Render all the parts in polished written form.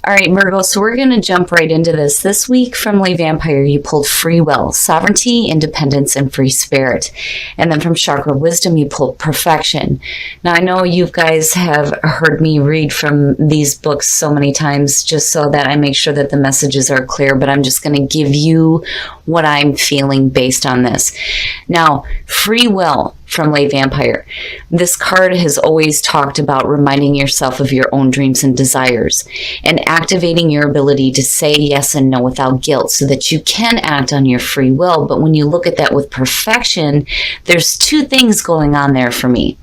All right, Virgo, so we're going to jump right into this. This week from Lay Vampire, you pulled free will, sovereignty, independence, and free spirit. And then from Chakra Wisdom, you pulled perfection. Now, I know you guys have heard me read from these books so many times just so that I make sure that the messages are clear, but I'm just going to give you what I'm feeling based on this. Now, free will from Lay Vampire. This card has always talked about reminding yourself of your own dreams and desires and activating your ability to say yes and no without guilt so that you can act on your free will. But when you look at that with perfection, there's two things going on there for me.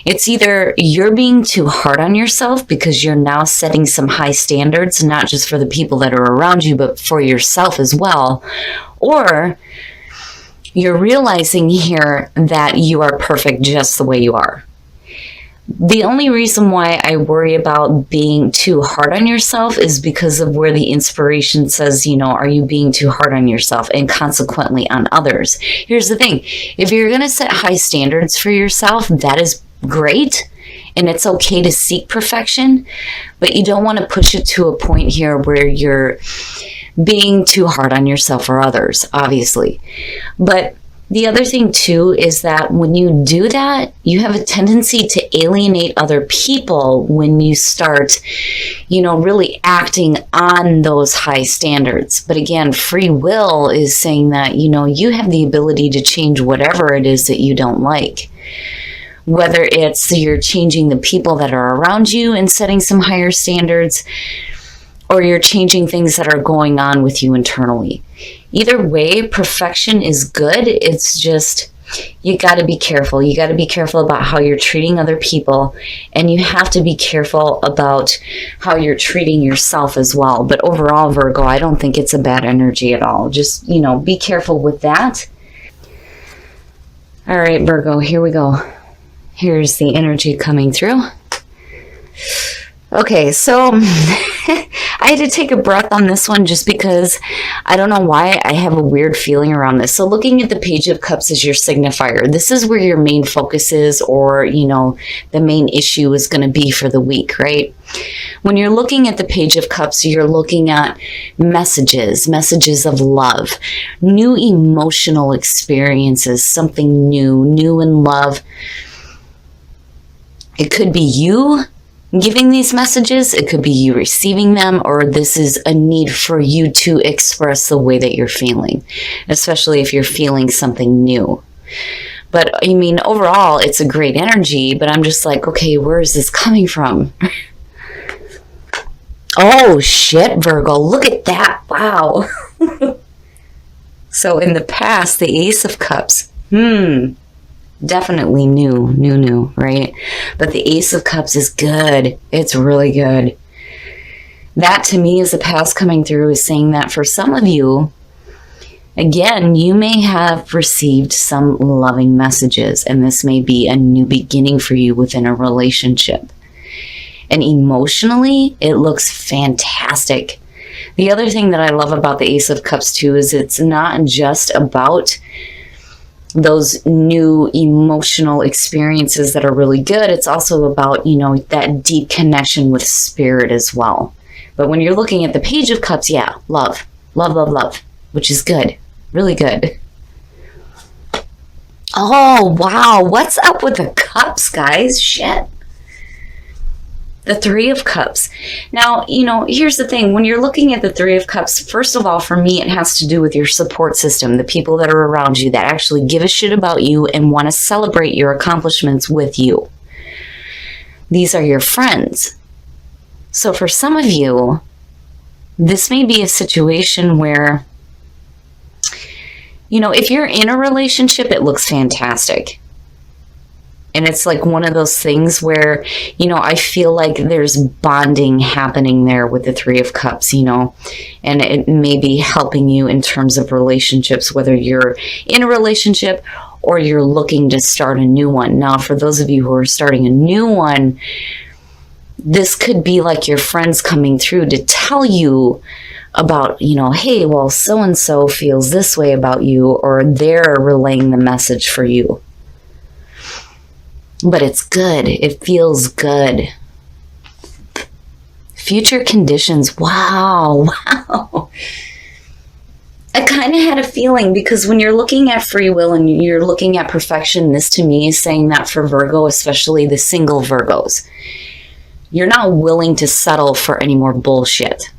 It's either you're being too hard on yourself because you're now setting some high standards, not just for the people that are around you, but for yourself as well, or you're realizing here that you are perfect just the way you are. The only reason why I worry about being too hard on yourself is because of where the inspiration says, are you being too hard on yourself and consequently on others? Here's the thing. If you're going to set high standards for yourself, that is great. And it's okay to seek perfection, but you don't want to push it to a point here where you're being too hard on yourself or others, obviously. But the other thing too is that when you do that, you have a tendency to alienate other people when you start, really acting on those high standards. But again, free will is saying that, you have the ability to change whatever it is that you don't like. Whether it's you're changing the people that are around you and setting some higher standards, or you're changing things that are going on with you internally. Either way, perfection is good. It's just, you got to be careful. You got to be careful about how you're treating other people, and you have to be careful about how you're treating yourself as well. But overall, Virgo, I don't think it's a bad energy at all. Just, be careful with that. All right, Virgo, here we go. Here's the energy coming through. Okay, so I had to take a breath on this one just because I don't know why I have a weird feeling around this. So looking at the Page of Cups as your signifier, this is where your main focus is, or, the main issue is going to be for the week, right? When you're looking at the Page of Cups, you're looking at messages of love, new emotional experiences, something new in love. It could be you giving these messages, it could be you receiving them, or this is a need for you to express the way that you're feeling, especially if you're feeling something new. But overall, it's a great energy, but I'm just like, okay, where is this coming from? Oh shit, Virgo, look at that. Wow. So in the past, the Ace of Cups, definitely new, right? But the Ace of Cups is good. It's really good. That to me is the past coming through, is saying that for some of you, again, you may have received some loving messages, and this may be a new beginning for you within a relationship. And emotionally, it looks fantastic. The other thing that I love about the Ace of Cups too is it's not just about those new emotional experiences that are really good. It's also about, that deep connection with spirit as well. But when you're looking at the Page of Cups, yeah, love, which is good, really good. Oh, wow. What's up with the cups, guys? Shit. The Three of Cups. Now, here's the thing. When you're looking at the Three of Cups, first of all, for me, it has to do with your support system, the people that are around you that actually give a shit about you and want to celebrate your accomplishments with you. These are your friends. So for some of you, this may be a situation where, if you're in a relationship, it looks fantastic. And it's like one of those things where, I feel like there's bonding happening there with the Three of Cups, and it may be helping you in terms of relationships, whether you're in a relationship or you're looking to start a new one. Now, for those of you who are starting a new one, this could be like your friends coming through to tell you about, hey, well, so-and-so feels this way about you, or they're relaying the message for you. But it's good. It feels good. future conditions. Wow. I kind of had a feeling, because when you're looking at free will and you're looking at perfection, this to me is saying that for Virgo, especially the single Virgos, you're not willing to settle for any more bullshit,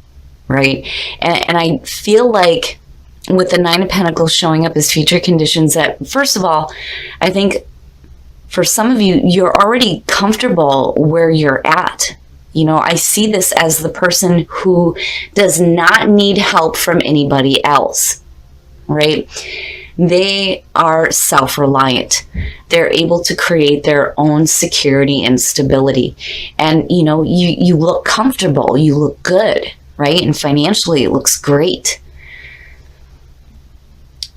right? And I feel like with the Nine of Pentacles showing up as future conditions, that first of all, I think for some of you, you're already comfortable where you're at. You know, I see this as the person who does not need help from anybody else, right? They are self-reliant. They're able to create their own security and stability. And, you know, you look comfortable, you look good, right? And financially, it looks great.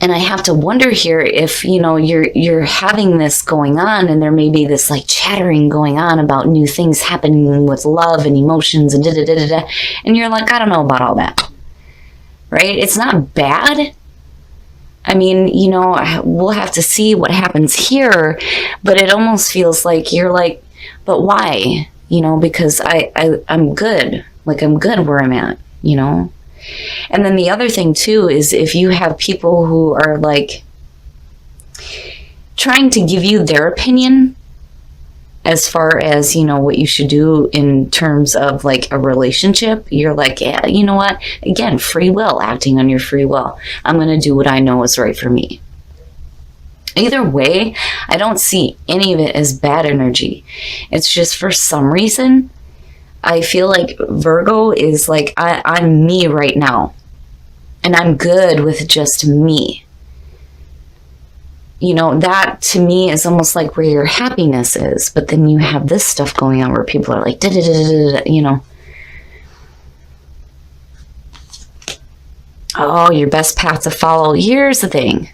And I have to wonder here if, you know, you're having this going on, and there may be this like chattering going on about new things happening with love and emotions and da-da-da-da-da. And you're like, I don't know about all that, right? It's not bad. I mean, you know, we'll have to see what happens here, but it almost feels like you're like, but why? You know, because I'm good. Like, I'm good where I'm at, you know? And then the other thing too is if you have people who are like trying to give you their opinion as far as, you know, what you should do in terms of like a relationship, you're like, yeah, you know what? Again, free will, acting on your free will. I'm going to do what I know is right for me. Either way, I don't see any of it as bad energy. It's just for some reason, I feel like Virgo is like, I'm me right now. And I'm good with just me. You know, that to me is almost like where your happiness is. But then you have this stuff going on where people are like, da-da-da-da-da, you know. Oh, your best path to follow. Here's the thing.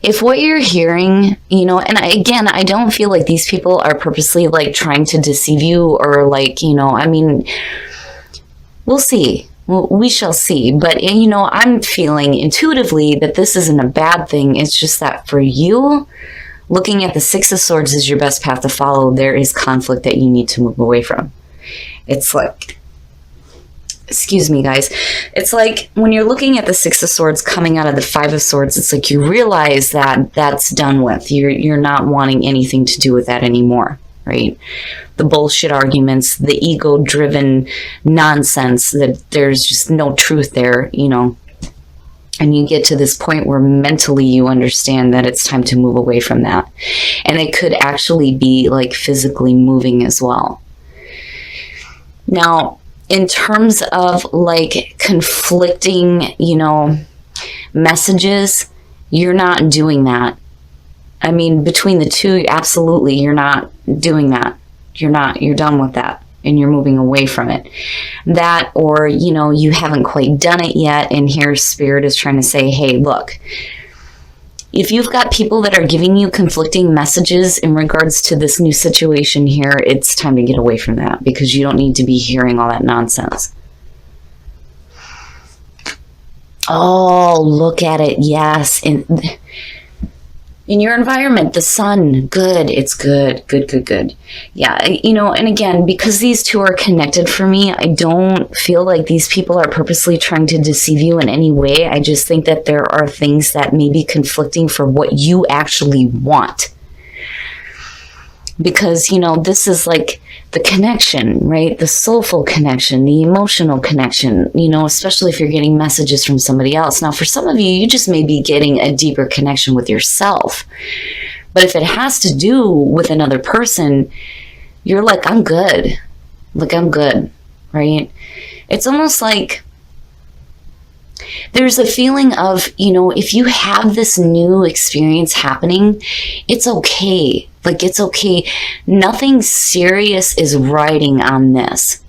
If what you're hearing, you know, and I don't feel like these people are purposely like trying to deceive you or like, you know, I mean, we'll see. We shall see. But, you know, I'm feeling intuitively that this isn't a bad thing. It's just that for you, looking at the Six of Swords as your best path to follow, there is conflict that you need to move away from. It's like, excuse me, guys. It's like when you're looking at the Six of Swords coming out of the Five of Swords, it's like you realize that that's done with. You're not wanting anything to do with that anymore, right? The bullshit arguments, the ego-driven nonsense that there's just no truth there, you know. And you get to this point where mentally you understand that it's time to move away from that. And it could actually be like physically moving as well. Now, in terms of like conflicting, you know, messages, you're not doing that. I mean, between the two, absolutely, you're not doing that. You're done with that and you're moving away from it. That, or, you know, you haven't quite done it yet. And here Spirit is trying to say, hey, look, if you've got people that are giving you conflicting messages in regards to this new situation here, it's time to get away from that because you don't need to be hearing all that nonsense. Oh, look at it. Yes. In your environment, the sun, good. It's good. Good. Yeah, you know, and again, because these two are connected for me, I don't feel like these people are purposely trying to deceive you in any way. I just think that there are things that may be conflicting for what you actually want. Because, you know, this is like the connection, right? The soulful connection, the emotional connection, you know, especially if you're getting messages from somebody else. Now, for some of you, you just may be getting a deeper connection with yourself. But if it has to do with another person, you're like, I'm good. Like, I'm good, right? It's almost like there's a feeling of, you know, if you have this new experience happening, it's okay. Like, it's okay. Nothing serious is riding on this.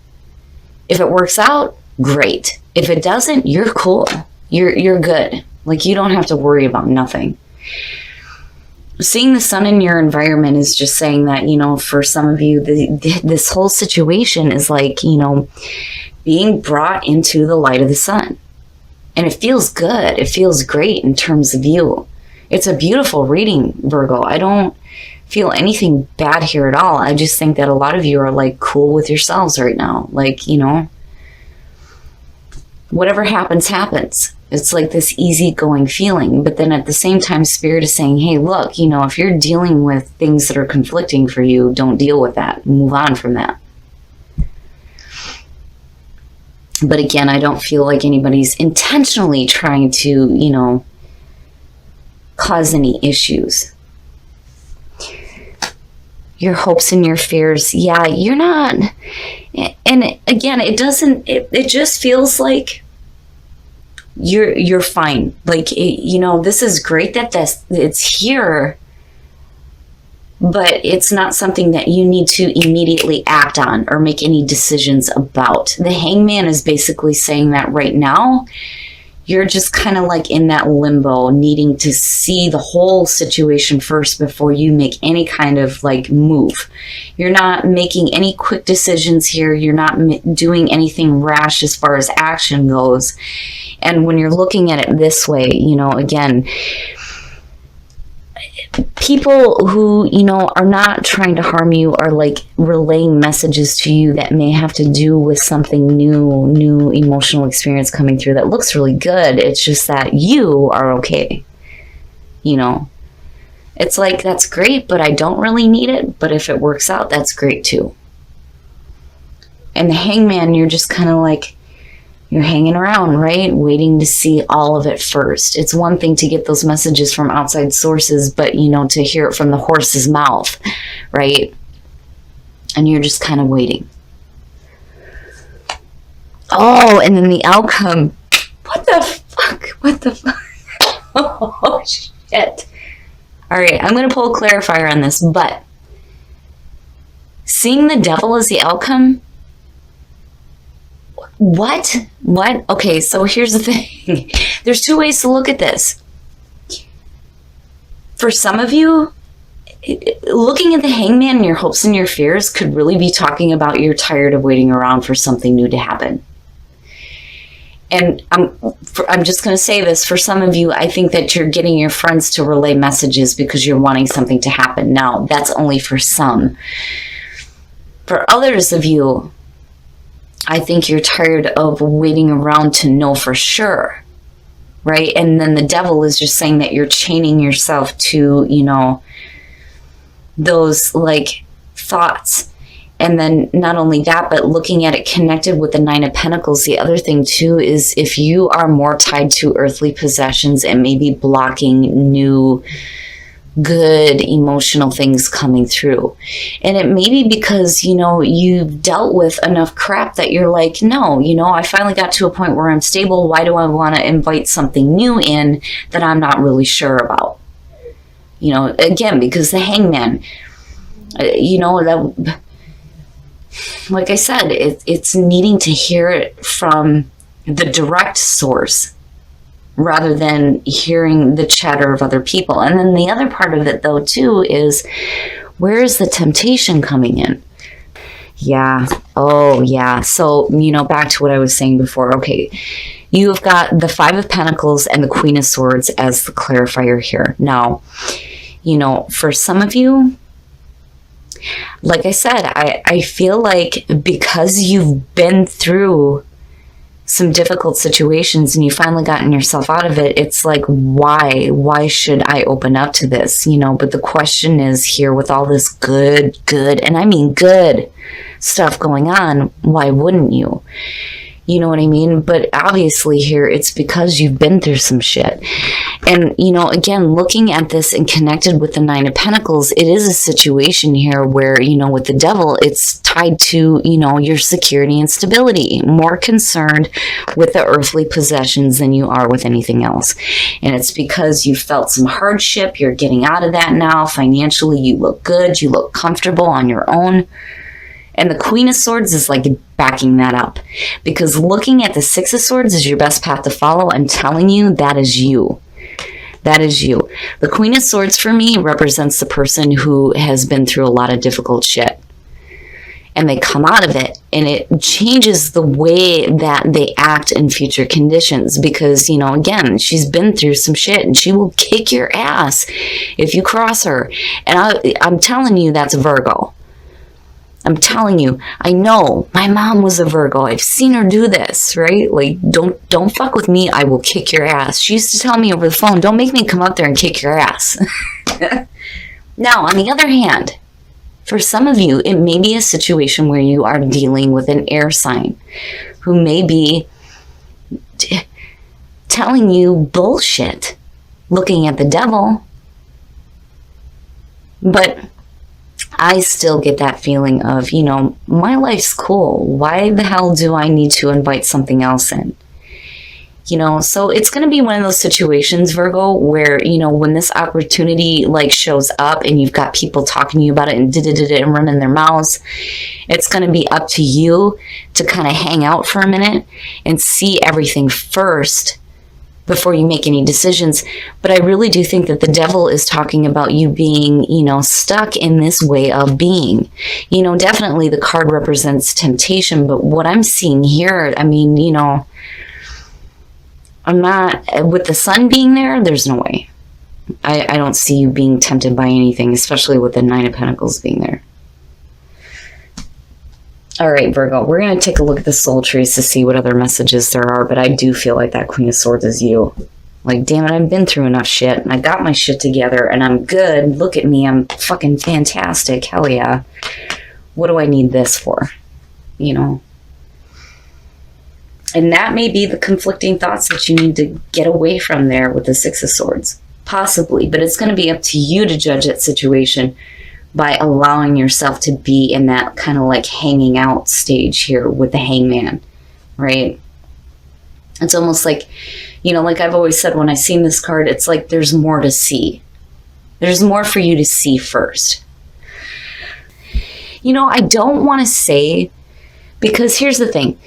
If it works out, great. If it doesn't, you're cool. You're good. Like, you don't have to worry about nothing. Seeing the sun in your environment is just saying that, you know, for some of you, this whole situation is like, you know, being brought into the light of the sun. And it feels good. It feels great in terms of you. It's a beautiful reading, Virgo. I don't feel anything bad here at all. I just think that a lot of you are like cool with yourselves right now. Like, you know, whatever happens, happens. It's like this easygoing feeling. But then at the same time, Spirit is saying, hey, look, you know, if you're dealing with things that are conflicting for you, don't deal with that. Move on from that. But again, I don't feel like anybody's intentionally trying to, you know, cause any issues. Your hopes and your fears. Yeah, you're not. And again, it just feels like you're fine. Like, you know, this is great that it's here, but it's not something that you need to immediately act on or make any decisions about. The Hangman is basically saying that right now, you're just kind of like in that limbo, needing to see the whole situation first before you make any kind of like move. You're not making any quick decisions here. You're not doing anything rash as far as action goes. And when you're looking at it this way, you know, again, people who, you know, are not trying to harm you are like relaying messages to you that may have to do with something new emotional experience coming through that looks really good. It's just that you are okay. You know, it's like, that's great, but I don't really need it. But if it works out, that's great too. And the Hangman, you're just kind of like, you're hanging around, right? Waiting to see all of it first. It's one thing to get those messages from outside sources, but, you know, to hear it from the horse's mouth, right? And you're just kind of waiting. Oh, and then the outcome. What the fuck? What the fuck? Oh, shit. All right, I'm going to pull a clarifier on this, but seeing the devil as the outcome. What? Okay, so here's the thing. There's two ways to look at this. For some of you, looking at the Hangman and your hopes and your fears could really be talking about you're tired of waiting around for something new to happen. And I'm just going to say this. For some of you, I think that you're getting your friends to relay messages because you're wanting something to happen now. That's only for some. For others of you, I think you're tired of waiting around to know for sure, right? And then the devil is just saying that you're chaining yourself to, you know, those like thoughts. And then not only that, but looking at it connected with the Nine of Pentacles, the other thing too is if you are more tied to earthly possessions and maybe blocking new good emotional things coming through. And it may be because, you know, you've dealt with enough crap that you're like, no, you know, I finally got to a point where I'm stable. Why do I want to invite something new in that I'm not really sure about? You know, again, because the Hangman, you know, that, like I said, it's needing to hear it from the direct source rather than hearing the chatter of other people. And then the other part of it, though, too, is where is the temptation coming in? Yeah. Oh, yeah. So, you know, back to what I was saying before. Okay. You've got the Five of Pentacles and the Queen of Swords as the clarifier here. Now, you know, for some of you, like I said, I feel like because you've been through some difficult situations and you finally gotten yourself out of it, it's like, why should I open up to this? You know, but the question is here with all this good, and I mean good stuff going on, why wouldn't you? You know what I mean? But obviously here, it's because you've been through some shit. And, you know, again, looking at this and connected with the Nine of Pentacles, it is a situation here where, you know, with the devil, it's tied to, you know, your security and stability, more concerned with the earthly possessions than you are with anything else. And it's because you felt some hardship. You're getting out of that now. Financially, you look good. You look comfortable on your own. And the Queen of Swords is like backing that up. Because looking at the Six of Swords is your best path to follow. I'm telling you, that is you. That is you. The Queen of Swords for me represents the person who has been through a lot of difficult shit. and they come out of it, and it changes the way that they act in future conditions because, again, she's been through some shit and she will kick your ass if you cross her. And I'm telling you, that's Virgo. I'm telling you, I know my mom was a Virgo. I've seen her do this, right? Like, don't fuck with me. I will kick your ass. She used to tell me over the phone, don't make me come up there and kick your ass. Now, on the other hand, for some of you, it may be a situation where you are dealing with an air sign who may be telling you bullshit, looking at the devil. But I still get that feeling of, my life's cool. Why the hell do I need to invite something else in? So it's going to be one of those situations, Virgo, where, when this opportunity shows up and you've got people talking to you about it and running their mouths, it's going to be up to you to kind of hang out for a minute and see everything first before you make any decisions. But I really do think that the devil is talking about you being, stuck in this way of being. Definitely the card represents temptation, but what I'm seeing here, I'm not, with the sun being there's no way. I don't see you being tempted by anything, especially with the Nine of Pentacles being there. All right, Virgo, we're going to take a look at the soul trees to see what other messages there are, but I do feel like that Queen of Swords is you. Like, damn it, I've been through enough shit, and I got my shit together, and I'm good. Look at me, I'm fucking fantastic. Hell yeah. What do I need this for? And that may be the conflicting thoughts that you need to get away from there with the Six of Swords. Possibly, but it's going to be up to you to judge that situation by allowing yourself to be in that kind of hanging out stage here with the Hangman, right? It's almost like, like I've always said when I seen this card, it's like there's more to see. There's more for you to see first. I don't want to say, because here's the thing.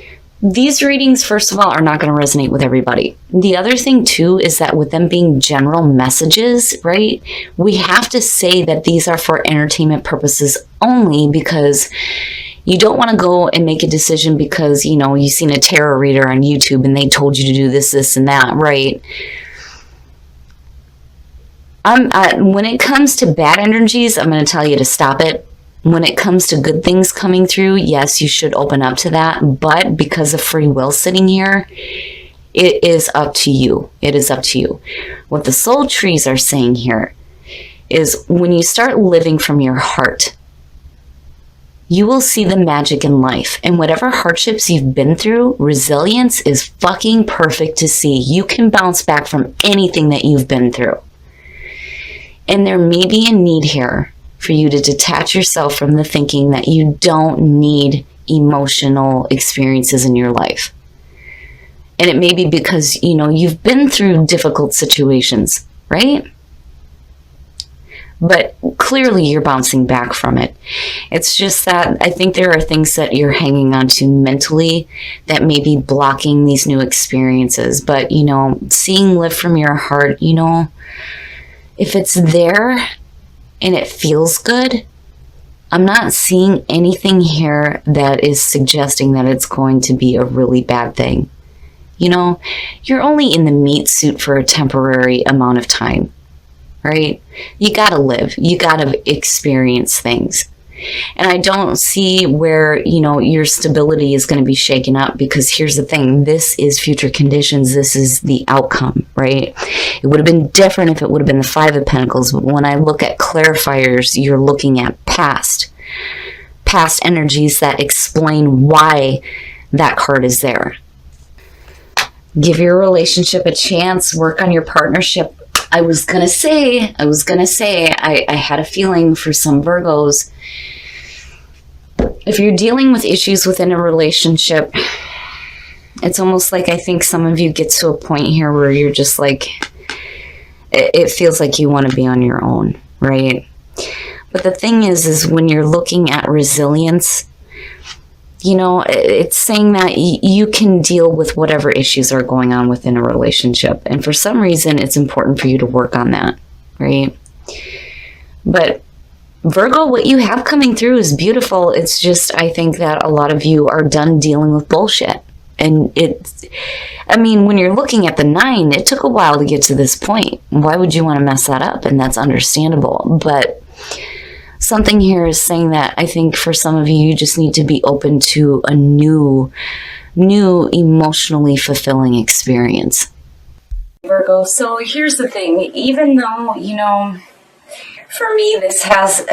These readings, first of all, are not going to resonate with everybody. The other thing, too, is that with them being general messages, right, we have to say that these are for entertainment purposes only because you don't want to go and make a decision because, you've seen a tarot reader on YouTube and they told you to do this, this, and that, right? When it comes to bad energies, I'm going to tell you to stop it. When it comes to good things coming through, yes, you should open up to that. But because of free will sitting here, it is up to you. It is up to you. What the soul trees are saying here is when you start living from your heart, you will see the magic in life. And whatever hardships you've been through, resilience is fucking perfect to see. You can bounce back from anything that you've been through. And there may be a need here for you to detach yourself from the thinking that you don't need emotional experiences in your life. And it may be because, you've been through difficult situations, right? But clearly you're bouncing back from it. It's just that I think there are things that you're hanging on to mentally that may be blocking these new experiences. But, seeing live from your heart, if it's there, and it feels good, I'm not seeing anything here that is suggesting that it's going to be a really bad thing. You're only in the meat suit for a temporary amount of time, right? You gotta live. You gotta experience things. And I don't see where, your stability is going to be shaken up because here's the thing. This is future conditions. This is the outcome, right? It would have been different if it would have been the Five of Pentacles. But when I look at clarifiers, you're looking at past energies that explain why that card is there. Give your relationship a chance. Work on your partnership. I was going to say, I had a feeling for some Virgos. If you're dealing with issues within a relationship, it's almost like I think some of you get to a point here where you're just like, it feels like you want to be on your own, right? But the thing is when you're looking at resilience, it's saying that you can deal with whatever issues are going on within a relationship. And for some reason, it's important for you to work on that, right? But Virgo, what you have coming through is beautiful. It's just, I think that a lot of you are done dealing with bullshit. And when you're looking at the 9, it took a while to get to this point. Why would you want to mess that up? And that's understandable. But something here is saying that I think for some of you, you just need to be open to a new emotionally fulfilling experience. Virgo, so here's the thing. Even though, for me, this has,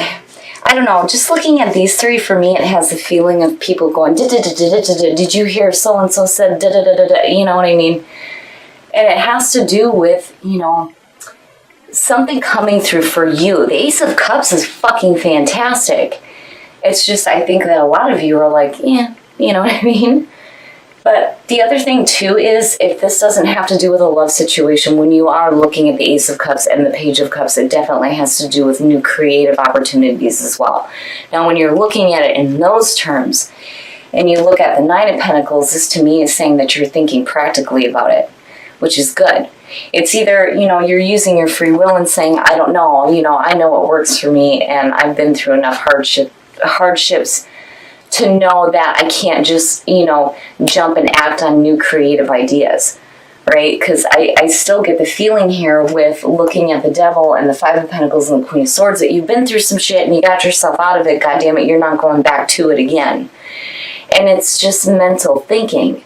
I don't know, just looking at these 3, for me, it has a feeling of people going, did you hear so-and-so said, you know what I mean? And it has to do with, something coming through for you. The Ace of Cups is fucking fantastic. It's just, I think that a lot of you are like, yeah, you know what I mean? But the other thing, too, is if this doesn't have to do with a love situation, when you are looking at the Ace of Cups and the Page of Cups, it definitely has to do with new creative opportunities as well. Now, when you're looking at it in those terms, and you look at the 9 of Pentacles, this to me is saying that you're thinking practically about it, which is good. It's either, you're using your free will and saying, I don't know, I know what works for me, and I've been through enough hardships to know that I can't just, jump and act on new creative ideas, right? Because I still get the feeling here with looking at the Devil and the 5 of Pentacles and the Queen of Swords that you've been through some shit and you got yourself out of it. God damn it, you're not going back to it again. And it's just mental thinking.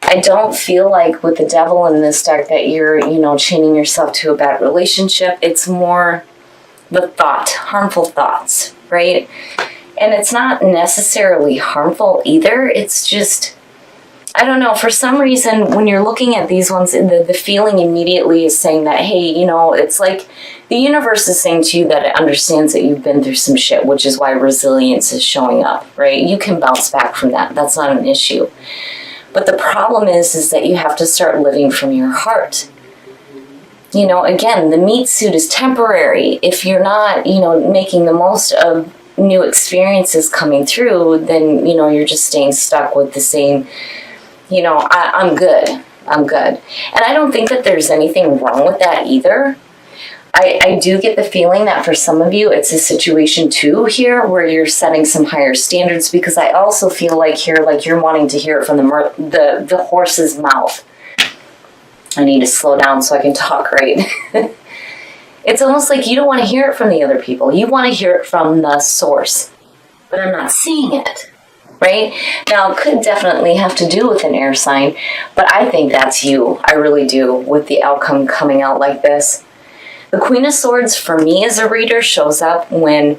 I don't feel like with the Devil in this deck that you're, chaining yourself to a bad relationship. It's more the harmful thoughts, right? And it's not necessarily harmful either. It's just, I don't know, for some reason, when you're looking at these ones, the feeling immediately is saying that, hey, it's like the universe is saying to you that it understands that you've been through some shit, which is why resilience is showing up, right? You can bounce back from that. That's not an issue. But the problem is that you have to start living from your heart. Again, the meat suit is temporary. If you're not, making the most of new experiences coming through, then, you're just staying stuck with the same, I'm good. And I don't think that there's anything wrong with that either. I do get the feeling that for some of you, it's a situation too here where you're setting some higher standards, because I also feel like here, like you're wanting to hear it from the horse's mouth. I need to slow down so I can talk right. It's almost like you don't want to hear it from the other people. You want to hear it from the source. But I'm not seeing it, right? Now, it could definitely have to do with an air sign, but I think that's you. I really do, with the outcome coming out like this. The Queen of Swords, for me as a reader, shows up when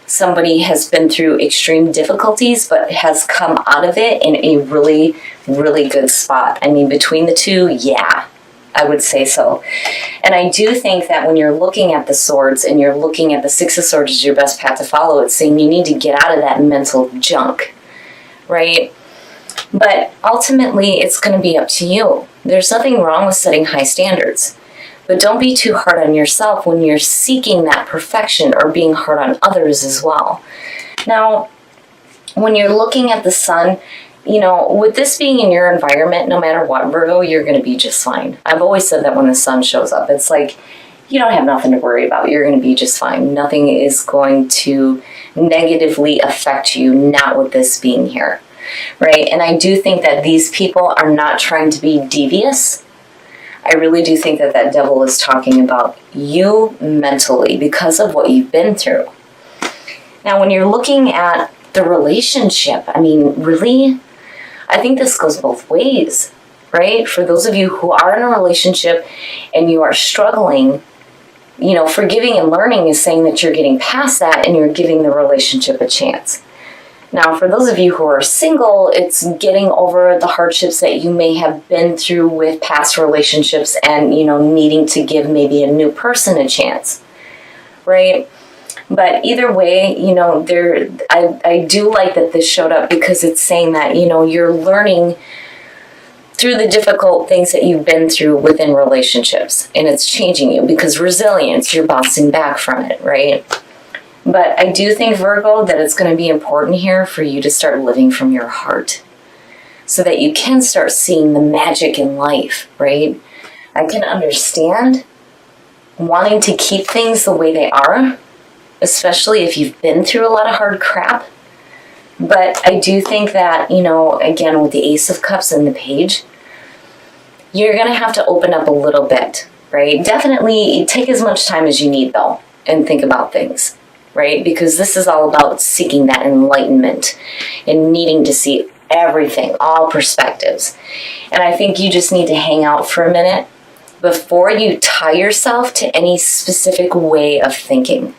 somebody has been through extreme difficulties but has come out of it in a really, really good spot. I mean, between the two, yeah, I would say so. And I do think that when you're looking at the swords and you're looking at the 6 of Swords as your best path to follow, it's saying you need to get out of that mental junk, right? But ultimately, it's going to be up to you. There's nothing wrong with setting high standards. But don't be too hard on yourself when you're seeking that perfection or being hard on others as well. Now, when you're looking at the sun, with this being in your environment, no matter what, Virgo, you're going to be just fine. I've always said that when the sun shows up, it's like you don't have nothing to worry about. You're going to be just fine. Nothing is going to negatively affect you, not with this being here, right? And I do think that these people are not trying to be devious. I really do think that that Devil is talking about you mentally because of what you've been through. Now, when you're looking at the relationship, I mean, really, I think this goes both ways, right? For those of you who are in a relationship and you are struggling, forgiving and learning is saying that you're getting past that and you're giving the relationship a chance. Now, for those of you who are single, it's getting over the hardships that you may have been through with past relationships and, needing to give maybe a new person a chance, right? But either way, I do like that this showed up because it's saying that, you're learning through the difficult things that you've been through within relationships, and it's changing you because resilience, you're bouncing back from it, right? But I do think, Virgo, that it's going to be important here for you to start living from your heart so that you can start seeing the magic in life, right? I can understand wanting to keep things the way they are, especially if you've been through a lot of hard crap. But I do think that, again, with the Ace of Cups and the Page, you're going to have to open up a little bit, right? Definitely take as much time as you need, though, and think about things, right? Because this is all about seeking that enlightenment and needing to see everything, all perspectives. And I think you just need to hang out for a minute before you tie yourself to any specific way of thinking.